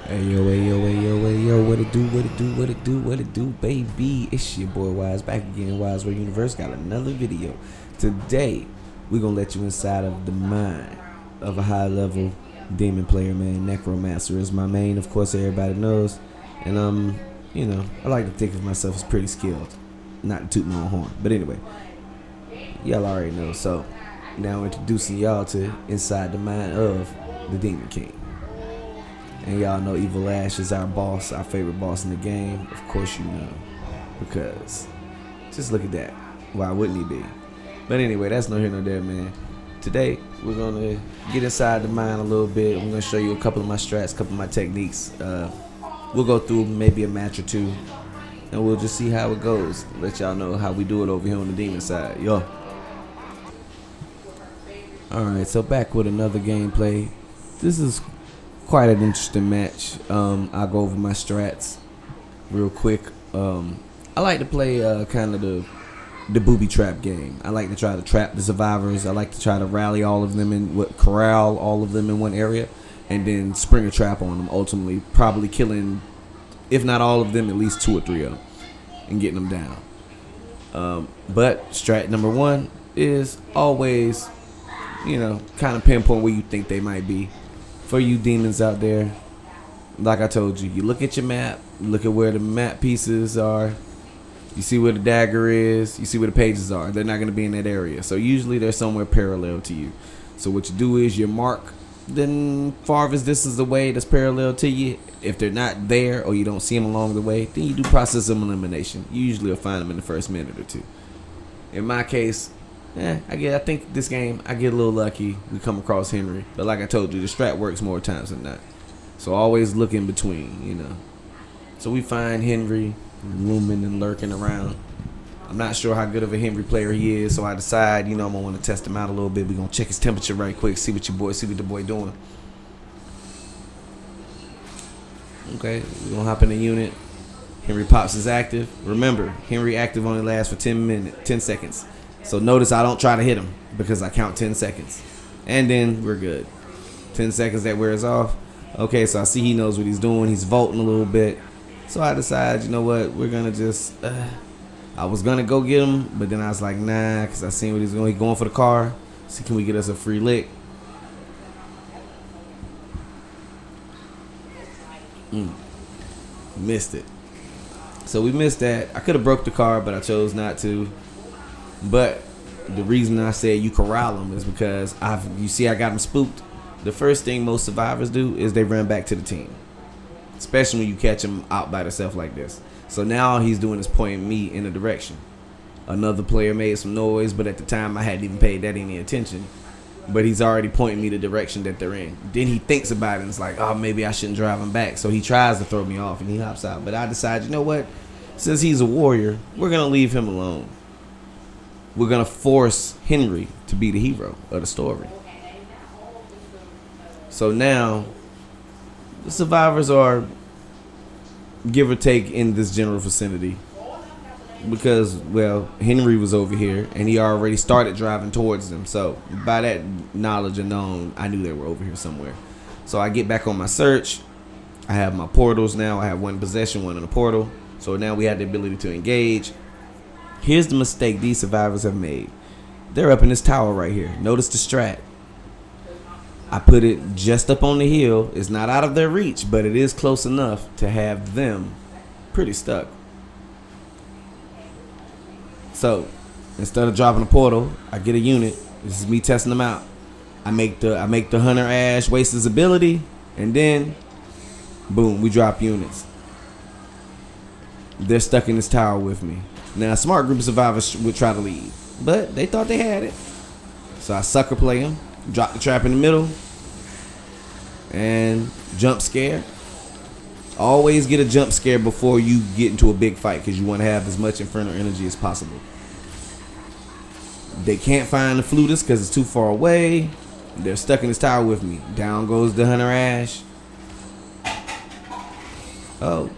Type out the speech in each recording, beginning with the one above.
Hey yo, hey yo, hey yo, hey yo, what it do, what it do, what it do, what it do, baby? It's your boy Wise back again, WiseWorldUniverse. Got another video. Today, we're gonna let you inside of the mind of a high level demon player, man. Necromancer is my main, of course, everybody knows. And I like to think of myself as pretty skilled. Not to toot my own horn. But anyway, y'all already know. So now introducing y'all to inside the mind of the Demon King. And y'all know Evil Ash is our boss, our favorite boss in the game. Of course you know. Because just look at that. Why wouldn't he be? But anyway, that's no here nor there, man. Today, we're going to get inside the mind a little bit. I'm going to show you a couple of my strats, a couple of my techniques. We'll go through maybe a match or two. And we'll just see how it goes. Let y'all know how we do it over here on the demon side. Yo. Alright, so back with another gameplay. This is quite an interesting match. I'll go over my strats real quick. I like to play kind of the booby trap game. I like to try to trap the survivors. I like to try to rally all of them corral all of them in one area, and then spring a trap on them. Ultimately, probably killing, if not all of them, at least 2 or 3 of them, and getting them down. But strat number 1 is always, kind of pinpoint where you think they might be. For you demons out there, like I told you, you look at your map, look at where the map pieces are, you see where the dagger is, you see where the pages are. They're not going to be in that area. So usually they're somewhere parallel to you. So what you do is you mark the farthest distance away that's parallel to you. If they're not there or you don't see them along the way, then you do process of elimination. You usually will find them in the first minute or two. In my case, I think this game, I get a little lucky. We come across Henry. But like I told you, the strat works more times than not. So always look in between, So we find Henry looming and lurking around. I'm not sure how good of a Henry player he is, so I decide, I'm going to want to test him out a little bit. We're going to check his temperature right quick, see what the boy doing. Okay, we're going to hop in the unit. Henry pops his active. Remember, Henry active only lasts for 10 seconds. So notice I don't try to hit him because I count 10 seconds. And then we're good. 10 seconds that wears off. Okay, so I see he knows what he's doing. He's vaulting a little bit. So I decide, you know what, we're going to just... I was going to go get him, but then I was like, nah, because I seen what he's going. He's going for the car. See, can we get us a free lick? Missed it. So we missed that. I could have broke the car, but I chose not to. But the reason I said you corral them is because I got them spooked. The first thing most survivors do is they run back to the team, especially when you catch them out by themselves like this. So now all he's doing is pointing me in a direction. Another player made some noise, but at the time I hadn't even paid that any attention. But he's already pointing me the direction that they're in. Then he thinks about it and it's like, oh, maybe I shouldn't drive him back. So he tries to throw me off and he hops out. But I decide, you know what? Since he's a warrior, we're going to leave him alone. We're going to force Henry to be the hero of the story. So now, the survivors are, give or take, in this general vicinity. Because, well, Henry was over here, and he already started driving towards them. So, by that knowledge alone, I knew they were over here somewhere. So, I get back on my search. I have my portals now. I have one in possession, one in a portal. So, now we have the ability to engage. Here's the mistake these survivors have made. They're up in this tower right here. Notice the strat. I put it just up on the hill. It's not out of their reach, but it is close enough to have them pretty stuck. So, instead of dropping a portal, I get a unit. This is me testing them out. I make the Hunter Ash waste his ability, and then, boom, we drop units. They're stuck in this tower with me. Now, a smart group of survivors would try to leave, but they thought they had it. So I sucker play them, drop the trap in the middle, and jump scare. Always get a jump scare before you get into a big fight because you want to have as much infernal energy as possible. They can't find the flutist because it's too far away. They're stuck in this tower with me. Down goes the Hunter Ash. Oh.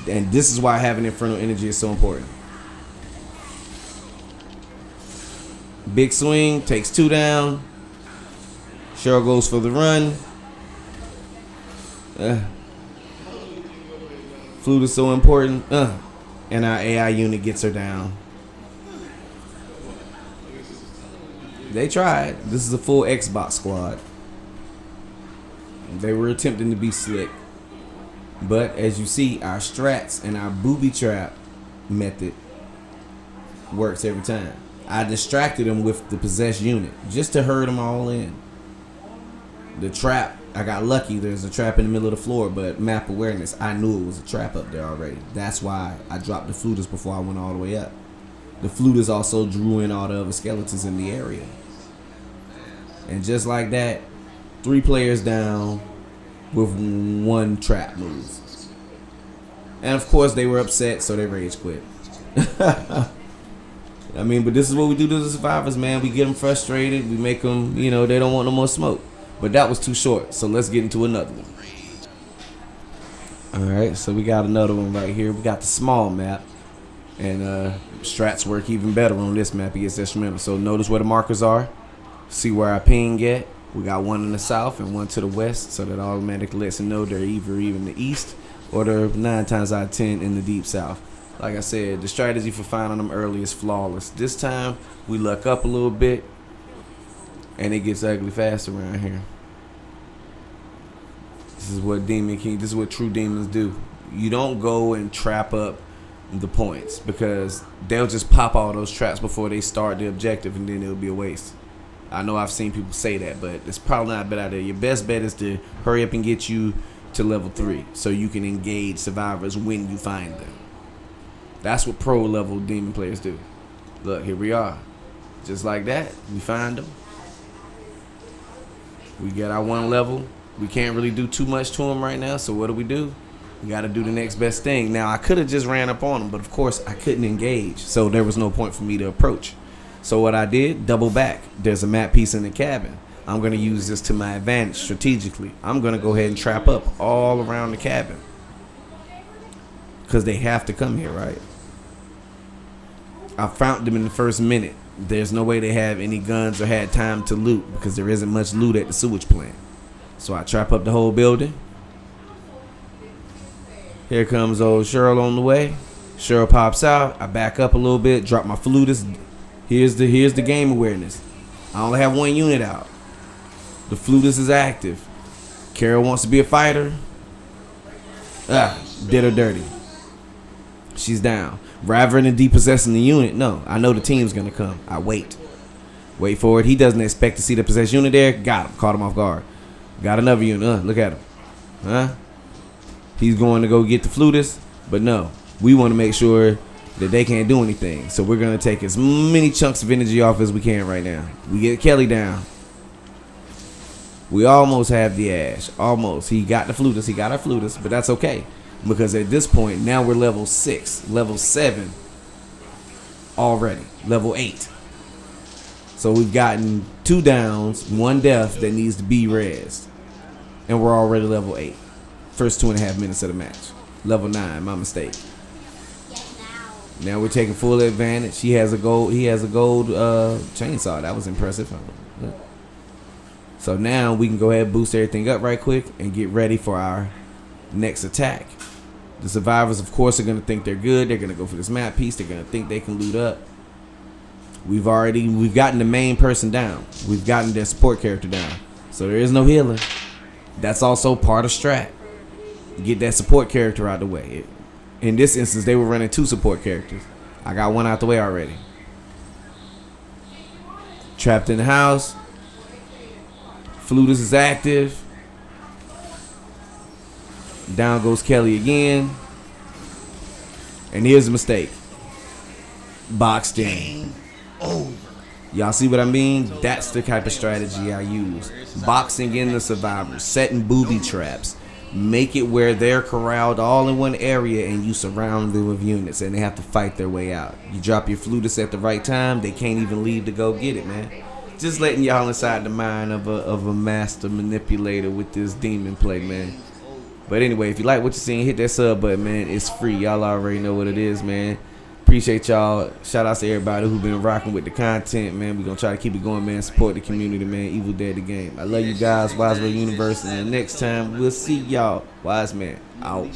And this is why having infernal energy is so important. Big swing, takes 2 down. Cheryl goes for the run. Flute is so important. And our AI unit gets her down. They tried. This is a full Xbox squad. They were attempting to be slick. But as you see, our strats and our booby trap method works every time. I distracted them with the possessed unit just to herd them all in. The trap, I got lucky. There's a trap in the middle of the floor, but map awareness, I knew it was a trap up there already. That's why I dropped the fluters before I went all the way up. The fluters also drew in all the other skeletons in the area. And just like that, 3 players down with 1 trap move. And of course they were upset, so they rage quit. I mean, but this is what we do to the survivors, man. We get them frustrated. We make them, they don't want no more smoke. But that was too short, so let's get into another one. Alright, so we got another one right here. We got the small map. And strats work even better on this map. It gets instrumental. So notice where the markers are. See where our ping at. We got one in the south and one to the west, so that automatically lets them know they're either in the east or they're 9 times out of 10 in the deep south. Like I said, the strategy for finding them early is flawless. This time, we luck up a little bit, and it gets ugly fast around here. This is what this is what true demons do. You don't go and trap up the points, because they'll just pop all those traps before they start the objective, and then it'll be a waste. I know I've seen people say that, but it's probably not a bad idea. Your best bet is to hurry up and get you to level 3 so you can engage survivors when you find them. That's what pro level demon players do. Look, here we are. Just like that, we find them. We get our 1 level. We can't really do too much to them right now, so what do? We got to do the next best thing. Now, I could have just ran up on them, but of course, I couldn't engage, so there was no point for me to approach. So what I did, double back. There's a map piece in the cabin. I'm going to use this to my advantage strategically. I'm going to go ahead and trap up all around the cabin, because they have to come here, right? I found them in the first minute. There's no way they have any guns or had time to loot, because there isn't much loot at the sewage plant. So I trap up the whole building. Here comes old Cheryl on the way. Cheryl pops out. I back up a little bit, drop my flutist. Here's the game awareness. I only have 1 unit out. The flutist is active. Carol wants to be a fighter. Did her dirty. She's down. Rather than depossessing the unit, no. I know the team's gonna come. I wait for it. He doesn't expect to see the possessed unit there. Got him. Caught him off guard. Got another unit. Look at him. He's going to go get the flutist, but no. We want to make sure that they can't do anything. So we're going to take as many chunks of energy off as we can right now. We get Kelly down. We almost have the Ash. Almost. He got the flutist. He got our flutist, but that's okay. Because at this point, now we're level 6, level 7 already, level 8. So we've gotten 2 downs, 1 death that needs to be rezzed. And we're already level 8. First 2.5 minutes of the match. Level 9, my mistake. Now we're taking full advantage. He has a gold chainsaw. That was impressive. So now we can go ahead and boost everything up right quick and get ready for our next attack. The survivors, of course, are going to think they're good. They're going to go for this map piece. They're going to think they can loot up. We've gotten the main person down. We've gotten their support character down. So there is no healing. That's also part of strat. Get that support character out the way. In this instance, they were running 2 support characters. I got 1 out the way already. Trapped in the house. Flutist is active. Down goes Kelly again. And here's the mistake. Boxed in. Y'all see what I mean? That's the type of strategy I use. Boxing in the survivors. Setting booby traps. Make it where they're corralled all in one area and you surround them with units and they have to fight their way out. You drop your flutist at the right time, they can't even leave to go get it, man. Just letting y'all inside the mind of a master manipulator with this demon play, man. But anyway, if you like what you're seeing, hit that sub button, man. It's free. Y'all already know what it is, man. Appreciate y'all. Shout out to everybody who been rocking with the content, man. We gonna try to keep it going, man. Support the community, man. Evil Dead the game. I love you guys. WiseWorldUniverse. And the next time we'll see y'all. Wise man out.